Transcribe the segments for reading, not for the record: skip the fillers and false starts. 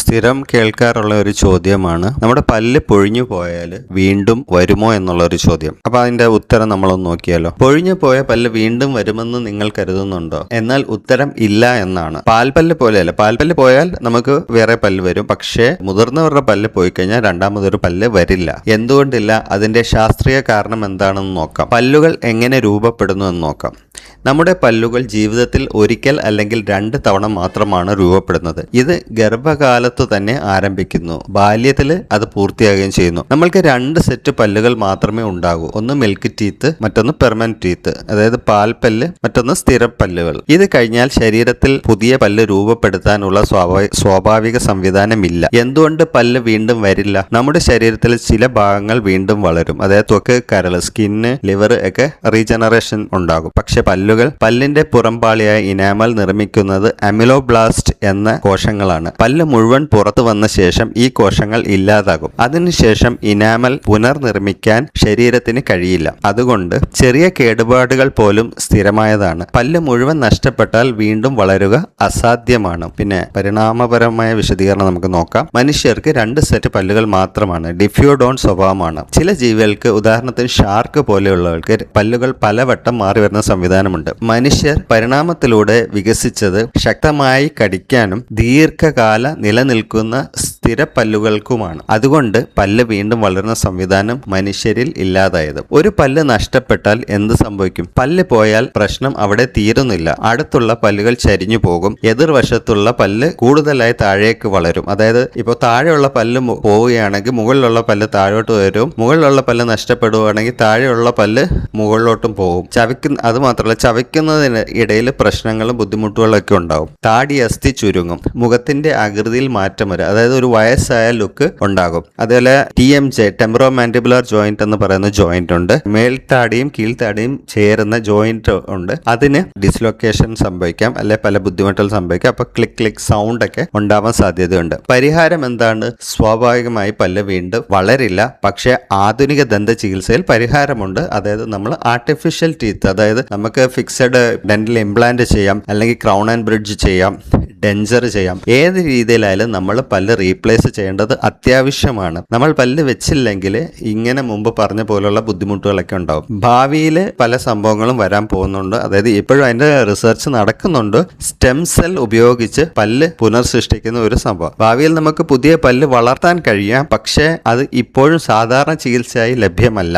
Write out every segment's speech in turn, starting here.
സ്ഥിരം കേൾക്കാറുള്ള ഒരു ചോദ്യമാണ് നമ്മുടെ പല്ല് പൊഴിഞ്ഞു പോയാൽ വീണ്ടും വരുമോ എന്നുള്ള ഒരു ചോദ്യം. അപ്പൊ അതിന്റെ ഉത്തരം നമ്മളൊന്ന് നോക്കിയാലോ. പൊഴിഞ്ഞു പോയ പല്ല് വീണ്ടും വരുമെന്ന് നിങ്ങൾ കരുതുന്നുണ്ടോ? എന്നാൽ ഉത്തരം ഇല്ല എന്നാണ്. പാൽപ്പല്ല് പോലെയല്ല. പാൽപ്പല്ല് പോയാൽ നമുക്ക് വേറെ പല്ല് വരും. പക്ഷേ മുതിർന്നവരുടെ പല്ല് പോയി കഴിഞ്ഞാൽ രണ്ടാമതൊരു പല്ല് വരില്ല. എന്തുകൊണ്ടില്ല? അതിന്റെ ശാസ്ത്രീയ കാരണം എന്താണെന്ന് നോക്കാം. പല്ലുകൾ എങ്ങനെ രൂപപ്പെടുന്നു എന്ന് നോക്കാം. നമ്മുടെ പല്ലുകൾ ജീവിതത്തിൽ ഒരിക്കൽ അല്ലെങ്കിൽ 2 തവണ മാത്രമാണ് രൂപപ്പെടുന്നത്. ഇത് ഗർഭകാലത്ത് തന്നെ ആരംഭിക്കുന്നു. ബാല്യത്തിൽ അത് പൂർത്തിയാകുകയും ചെയ്യുന്നു. നമ്മൾക്ക് 2 സെറ്റ് പല്ലുകൾ മാത്രമേ ഉണ്ടാകൂ. ഒന്ന് മിൽക്ക് ടീത്ത്, മറ്റൊന്ന് പെർമനന്റ് ടീത്ത്, അതായത് പാൽപ്പല്ല്, മറ്റൊന്ന് സ്ഥിര പല്ലുകൾ. ഇത് കഴിഞ്ഞാൽ ശരീരത്തിൽ പുതിയ പല്ല് രൂപപ്പെടുത്താനുള്ള സ്വാഭാവിക സംവിധാനമില്ല. എന്തുകൊണ്ട് പല്ല് വീണ്ടും വരില്ല? നമ്മുടെ ശരീരത്തിൽ ചില ഭാഗങ്ങൾ വീണ്ടും വളരും. അതായത് ത്വക്ക്, കരൾ, സ്കിന്ന്, ലിവർ ഒക്കെ റീജനറേഷൻ ഉണ്ടാകും. പക്ഷെ പല്ലിന്റെ പുറംപാളിയായ ഇനാമൽ നിർമ്മിക്കുന്നത് അമിലോബ്ലാസ്റ്റ് എന്ന കോശങ്ങളാണ്. പല്ല് മുഴുവൻ പുറത്തു വന്ന ശേഷം ഈ കോശങ്ങൾ ഇല്ലാതാകും. അതിനുശേഷം ഇനാമൽ പുനർനിർമ്മിക്കാൻ ശരീരത്തിന് കഴിയില്ല. അതുകൊണ്ട് ചെറിയ കേടുപാടുകൾ പോലും സ്ഥിരമായതാണ്. പല്ല് മുഴുവൻ നഷ്ടപ്പെട്ടാൽ വീണ്ടും വളരുക അസാധ്യമാണ്. പിന്നെ പരിണാമപരമായ വിശദീകരണം നമുക്ക് നോക്കാം. മനുഷ്യർക്ക് 2 സെറ്റ് പല്ലുകൾ മാത്രമാണ്. ഡിഫ്യൂഡോൺ സ്വഭാവമാണ്. ചില ജീവികൾക്ക്, ഉദാഹരണത്തിന് ഷാർക്ക് പോലെയുള്ളവർക്ക് പല്ലുകൾ പലവട്ടം മാറി വരുന്ന സംവിധാനമുണ്ട്. മനുഷ്യർ പരിണാമത്തിലൂടെ വികസിച്ചത് ശക്തമായി കടിക്കാനും ദീർഘകാല നിലനിൽക്കുന്ന സ്ഥിര പല്ലുകൾക്കുമാണ്. അതുകൊണ്ട് പല്ല് വീണ്ടും വളരുന്ന സംവിധാനം മനുഷ്യരിൽ ഇല്ലാതായത്. ഒരു പല്ല് നഷ്ടപ്പെട്ടാൽ എന്ത് സംഭവിക്കും? പല്ല് പോയാൽ പ്രശ്നം അവിടെ തീരുന്നില്ല. അടുത്തുള്ള പല്ലുകൾ ചരിഞ്ഞു പോകും. എതിർവശത്തുള്ള പല്ല് കൂടുതലായി താഴേക്ക് വളരും. അതായത് ഇപ്പോൾ താഴെയുള്ള പല്ല് പോവുകയാണെങ്കിൽ മുകളിലുള്ള പല്ല് താഴോട്ട് വരും. മുകളിലുള്ള പല്ല് നഷ്ടപ്പെടുകയാണെങ്കിൽ താഴെയുള്ള പല്ല് മുകളിലോട്ടും പോകും. അത് മാത്രമല്ല, ചവയ്ക്കുന്നതിന് ഇടയിൽ പ്രശ്നങ്ങളും ബുദ്ധിമുട്ടുകളൊക്കെ ഉണ്ടാവും. താടി അസ്ഥി ചുരുങ്ങും. മുഖത്തിന്റെ ആകൃതിയിൽ മാറ്റം വരും. അതായത് ഒരു വയസ്സായ ലുക്ക് ഉണ്ടാകും. അതുപോലെ TMJ, ടെമ്പറോ മാൻഡിബുലർ ജോയിന്റ് എന്ന് പറയുന്ന ജോയിന്റ് ഉണ്ട്. മേൽത്താടിയും കീഴ്ത്താടിയും ചേരുന്ന ജോയിന്റ് ഉണ്ട്. അതിന് ഡിസ്ലൊക്കേഷൻ സംഭവിക്കാം, അല്ലെ പല ബുദ്ധിമുട്ടുകൾ സംഭവിക്കാം. അപ്പൊ ക്ലിക്ക് ക്ലിക്ക് സൗണ്ട് ഒക്കെ ഉണ്ടാവാൻ സാധ്യതയുണ്ട്. പരിഹാരം എന്താണ്? സ്വാഭാവികമായി പല്ല് വീണ്ടും വളരില്ല. പക്ഷെ ആധുനിക ദന്ത ചികിത്സയിൽ പരിഹാരമുണ്ട്. അതായത് നമ്മൾ ആർട്ടിഫിഷ്യൽ ടീത്ത്, അതായത് നമുക്ക് ഫിക്സഡ് ഡെന്റൽ ഇംപ്ലാന്റ് ചെയ്യാം, അല്ലെങ്കിൽ ക്രൗൺ ആൻഡ് ബ്രിഡ്ജ് ചെയ്യാം, ഡെഞ്ചർ ചെയ്യാം. ഏത് രീതിയിലായാലും നമ്മൾ പല്ല് റീപ്ലേസ് ചെയ്യേണ്ടത് അത്യാവശ്യമാണ്. നമ്മൾ പല്ല് വെച്ചില്ലെങ്കിൽ ഇങ്ങനെ മുമ്പ് പറഞ്ഞ പോലുള്ള ബുദ്ധിമുട്ടുകളൊക്കെ ഉണ്ടാവും. ഭാവിയിൽ പല സംഭവങ്ങളും വരാൻ പോകുന്നുണ്ട്. അതായത് ഇപ്പോഴും അതിന്റെ റിസർച്ച് നടക്കുന്നുണ്ട്. സ്റ്റെം സെൽ ഉപയോഗിച്ച് പല്ല് പുനർസൃഷ്ടിക്കുന്ന ഒരു സംഭവം. ഭാവിയിൽ നമുക്ക് പുതിയ പല്ല് വളർത്താൻ കഴിയാം. പക്ഷേ അത് ഇപ്പോഴും സാധാരണ ചികിത്സയായി ലഭ്യമല്ല.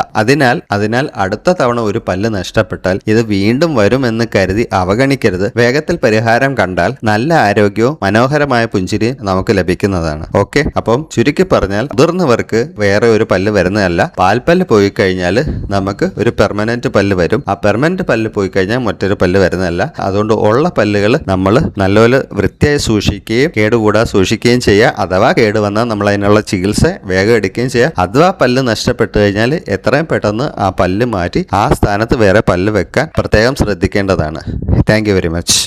അതിനാൽ അടുത്ത തവണ ഒരു പല്ല് നഷ്ടപ്പെട്ടാൽ ഇത് വീണ്ടും വരുമെന്ന് കരുതി അവഗണിക്കരുത്. വേഗത്തിൽ പരിഹാരം കണ്ടാൽ നല്ല ആരോഗ്യവും മനോഹരമായ പുഞ്ചിരി നമുക്ക് ലഭിക്കുന്നതാണ്. ഓക്കെ, അപ്പം ചുരുക്കി പറഞ്ഞാൽ മുതിർന്നവർക്ക് വേറെ ഒരു പല്ല് വരുന്നതല്ല. പാൽപ്പല്ല് പോയി കഴിഞ്ഞാൽ നമുക്ക് ഒരു പെർമനന്റ് പല്ല് വരും. ആ പെർമനന്റ് പല്ല് പോയി കഴിഞ്ഞാൽ മറ്റൊരു പല്ല് വരുന്നതല്ല. അതുകൊണ്ട് ഉള്ള പല്ലുകൾ നമ്മൾ നല്ലപോലെ വൃത്തിയായി സൂക്ഷിക്കുകയും കേടുകൂടാതെ സൂക്ഷിക്കുകയും ചെയ്യുക. അഥവാ കേടുവന്നാൽ നമ്മൾ അതിനുള്ള ചികിത്സ വേഗം എടുക്കുകയും ചെയ്യുക. അഥവാ പല്ല് നഷ്ടപ്പെട്ടു കഴിഞ്ഞാൽ എത്രയും പെട്ടെന്ന് ആ പല്ല് മാറ്റി ആ സ്ഥാനത്ത് വേറെ പല്ല് വെക്കാൻ പ്രത്യേകം ശ്രദ്ധിക്കേണ്ടതാണ്. Thank you very much.